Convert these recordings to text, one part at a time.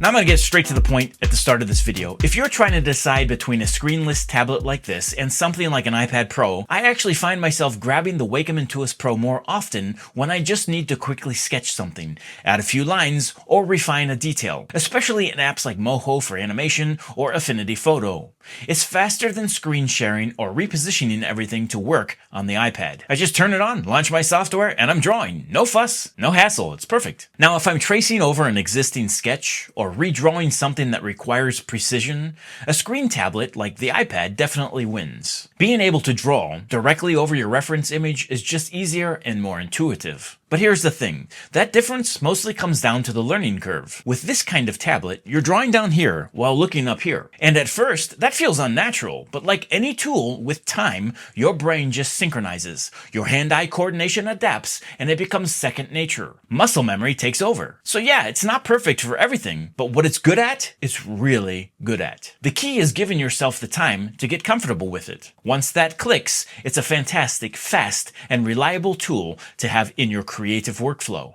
Now I'm going to get straight to the point at the start of this video. If you're trying to decide between a screenless tablet like this and something like an iPad Pro, I actually find myself grabbing the Wacom Intuos Pro more often when I just need to quickly sketch something, add a few lines, or refine a detail, especially in apps like Moho for animation or Affinity Photo. It's faster than screen sharing or repositioning everything to work on the iPad. I just turn it on, launch my software, and I'm drawing. No fuss, no hassle, it's perfect. Now if I'm tracing over an existing sketch or redrawing something that requires precision, a screen tablet like the iPad definitely wins. Being able to draw directly over your reference image is just easier and more intuitive. But here's the thing, that difference mostly comes down to the learning curve. With this kind of tablet, you're drawing down here while looking up here. And at first, that feels unnatural, but like any tool, with time, your brain just synchronizes. Your hand-eye coordination adapts, and it becomes second nature. Muscle memory takes over. So yeah, it's not perfect for everything, but what it's good at, it's really good at. The key is giving yourself the time to get comfortable with it. Once that clicks, it's a fantastic, fast, and reliable tool to have in your creative workflow.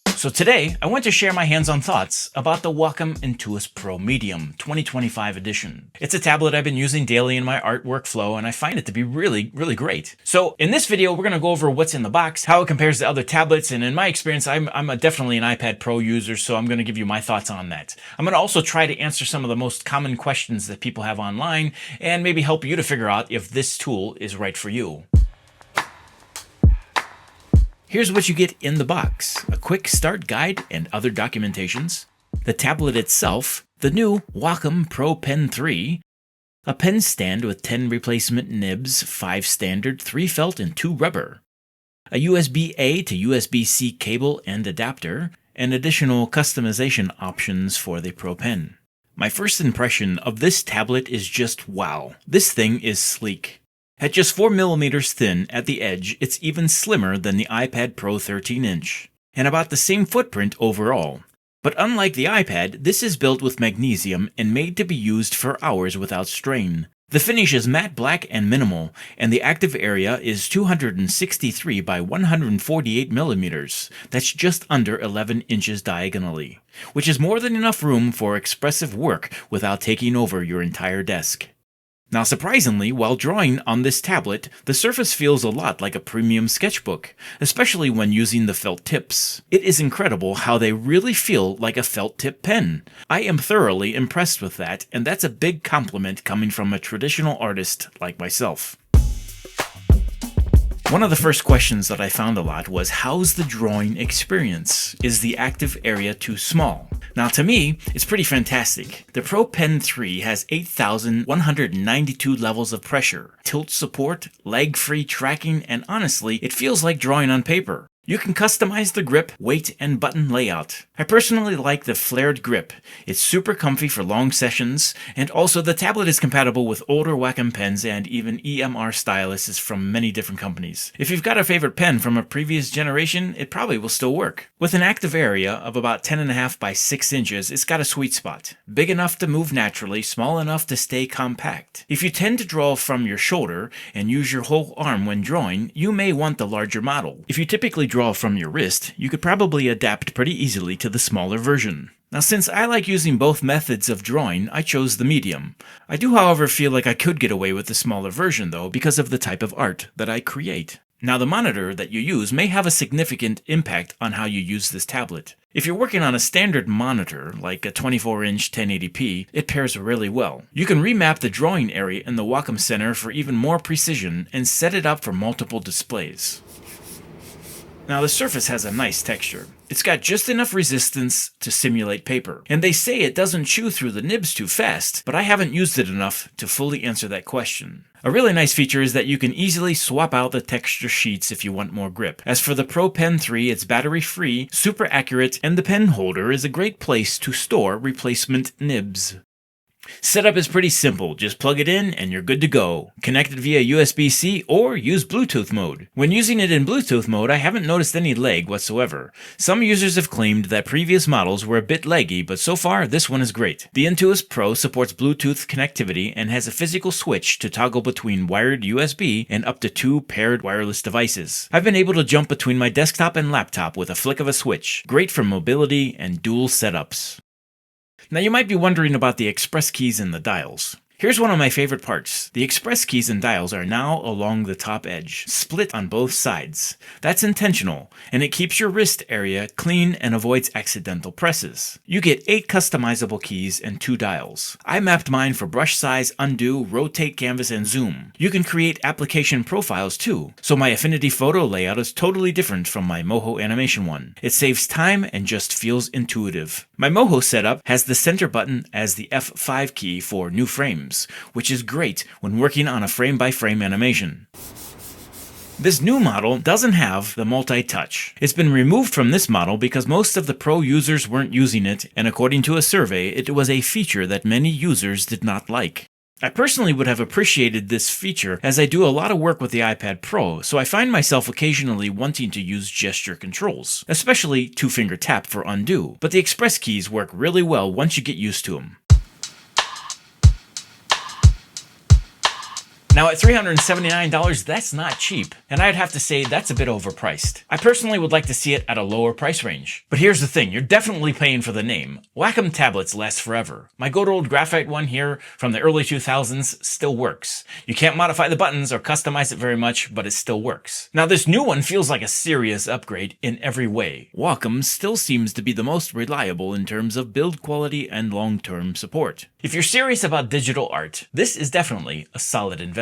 So today, I want to share my hands-on thoughts about the Wacom Intuos Pro Medium 2025 edition. It's a tablet I've been using daily in my art workflow, and I find it to be really great. So in this video, we're going to go over what's in the box, how it compares to other tablets, and in my experience, I'm definitely an iPad Pro user, so I'm going to give you my thoughts on that. I'm going to also try to answer some of the most common questions that people have online, and maybe help you to figure out if this tool is right for you. Here's what you get in the box: a quick start guide and other documentations, the tablet itself, the new Wacom Pro Pen 3, a pen stand with 10 replacement nibs, 5 standard, 3 felt, and 2 rubber, a USB-A to USB-C cable and adapter, and additional customization options for the Pro Pen. My first impression of this tablet is just wow. This thing is sleek. At just 4mm thin at the edge, it's even slimmer than the iPad Pro 13-inch, and about the same footprint overall. But unlike the iPad, this is built with magnesium and made to be used for hours without strain. The finish is matte black and minimal, and the active area is 263 by 148mm. That's just under 11 inches diagonally, which is more than enough room for expressive work without taking over your entire desk. Now surprisingly, while drawing on this tablet, the surface feels a lot like a premium sketchbook, especially when using the felt tips. It is incredible how they really feel like a felt tip pen. I am thoroughly impressed with that, and that's a big compliment coming from a traditional artist like myself. One of the first questions that I found a lot was, how's the drawing experience? Is the active area too small? Now to me, it's pretty fantastic. The Pro Pen 3 has 8,192 levels of pressure, tilt support, lag-free tracking, and honestly, it feels like drawing on paper. You can customize the grip, weight, and button layout. I personally like the flared grip. It's super comfy for long sessions, and also the tablet is compatible with older Wacom pens and even EMR styluses from many different companies. If you've got a favorite pen from a previous generation, it probably will still work. With an active area of about 10.5 by 6 inches, it's got a sweet spot. Big enough to move naturally, small enough to stay compact. If you tend to draw from your shoulder and use your whole arm when drawing, you may want the larger model. If you typically draw from your wrist, you could probably adapt pretty easily to the smaller version. Now since I like using both methods of drawing, I chose the medium. I do however feel like I could get away with the smaller version though because of the type of art that I create. Now the monitor that you use may have a significant impact on how you use this tablet. If you're working on a standard monitor, like a 24-inch 1080p, it pairs really well. You can remap the drawing area in the Wacom Center for even more precision and set it up for multiple displays. Now the surface has a nice texture. It's got just enough resistance to simulate paper. And they say it doesn't chew through the nibs too fast, but I haven't used it enough to fully answer that question. A really nice feature is that you can easily swap out the texture sheets if you want more grip. As for the Pro Pen 3, it's battery-free, super accurate, and the pen holder is a great place to store replacement nibs. Setup is pretty simple, just plug it in and you're good to go. Connect it via USB-C or use Bluetooth mode. When using it in Bluetooth mode, I haven't noticed any lag whatsoever. Some users have claimed that previous models were a bit laggy, but so far this one is great. The Intuos Pro supports Bluetooth connectivity and has a physical switch to toggle between wired USB and up to 2 paired wireless devices. I've been able to jump between my desktop and laptop with a flick of a switch. Great for mobility and dual setups. Now you might be wondering about the ExpressKeys and the dials. Here's one of my favorite parts. The ExpressKeys and dials are now along the top edge, split on both sides. That's intentional, and it keeps your wrist area clean and avoids accidental presses. You get 8 customizable keys and 2 dials. I mapped mine for brush size, undo, rotate canvas, and zoom. You can create application profiles too, so my Affinity photo layout is totally different from my Moho animation one. It saves time and just feels intuitive. My Moho setup has the center button as the F5 key for new frames, which is great when working on a frame-by-frame animation. This new model doesn't have the multi-touch. It's been removed from this model because most of the Pro users weren't using it, and according to a survey, it was a feature that many users did not like. I personally would have appreciated this feature as I do a lot of work with the iPad Pro, so I find myself occasionally wanting to use gesture controls, especially 2-finger tap for undo, but the ExpressKeys work really well once you get used to them. Now at $379, that's not cheap, and I'd have to say that's a bit overpriced. I personally would like to see it at a lower price range. But here's the thing, you're definitely paying for the name. Wacom tablets last forever. My good old graphite one here from the early 2000s still works. You can't modify the buttons or customize it very much, but it still works. Now this new one feels like a serious upgrade in every way. Wacom still seems to be the most reliable in terms of build quality and long-term support. If you're serious about digital art, this is definitely a solid investment.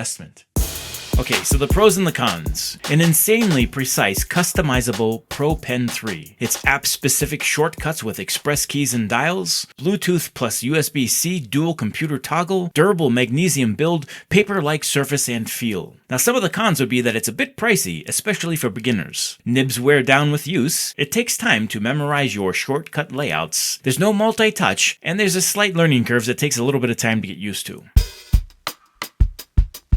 Okay, so the pros and the cons. An insanely precise, customizable Pro Pen 3. It's app-specific shortcuts with ExpressKeys and dials, Bluetooth plus USB-C dual computer toggle, durable magnesium build, paper-like surface and feel. Now some of the cons would be that it's a bit pricey, especially for beginners. Nibs wear down with use, it takes time to memorize your shortcut layouts, there's no multi-touch, and there's a slight learning curve that takes a little bit of time to get used to.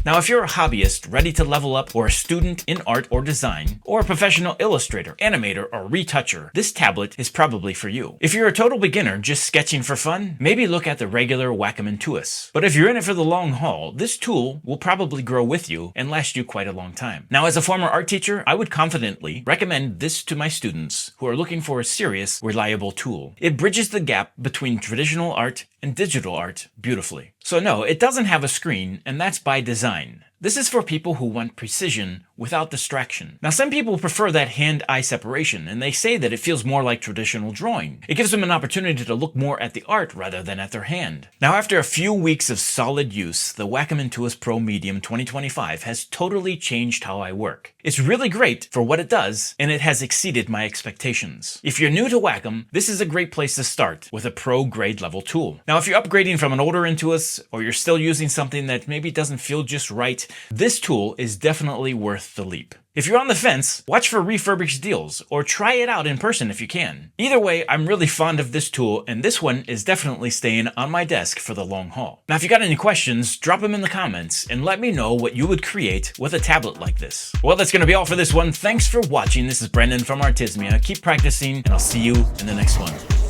Now, if you're a hobbyist ready to level up, or a student in art or design, or a professional illustrator, animator, or retoucher, this tablet is probably for you. If you're a total beginner just sketching for fun, maybe look at the regular Wacom Intuos. But if you're in it for the long haul, this tool will probably grow with you and last you quite a long time. Now, as a former art teacher, I would confidently recommend this to my students who are looking for a serious, reliable tool. It bridges the gap between traditional art and digital art beautifully. So no, it doesn't have a screen, and that's by design. This is for people who want precision without distraction. Now, some people prefer that hand-eye separation, and they say that it feels more like traditional drawing. It gives them an opportunity to look more at the art rather than at their hand. Now, after a few weeks of solid use, the Wacom Intuos Pro Medium 2025 has totally changed how I work. It's really great for what it does, and it has exceeded my expectations. If you're new to Wacom, this is a great place to start with a pro grade level tool. Now, if you're upgrading from an older Intuos, or you're still using something that maybe doesn't feel just right, this tool is definitely worth the leap. If you're on the fence, watch for refurbished deals, or try it out in person if you can. Either way, I'm really fond of this tool, and this one is definitely staying on my desk for the long haul. Now, if you got any questions, drop them in the comments, and let me know what you would create with a tablet like this. Well, that's going to be all for this one. Thanks for watching. This is Brendan from Artismia. Keep practicing, and I'll see you in the next one.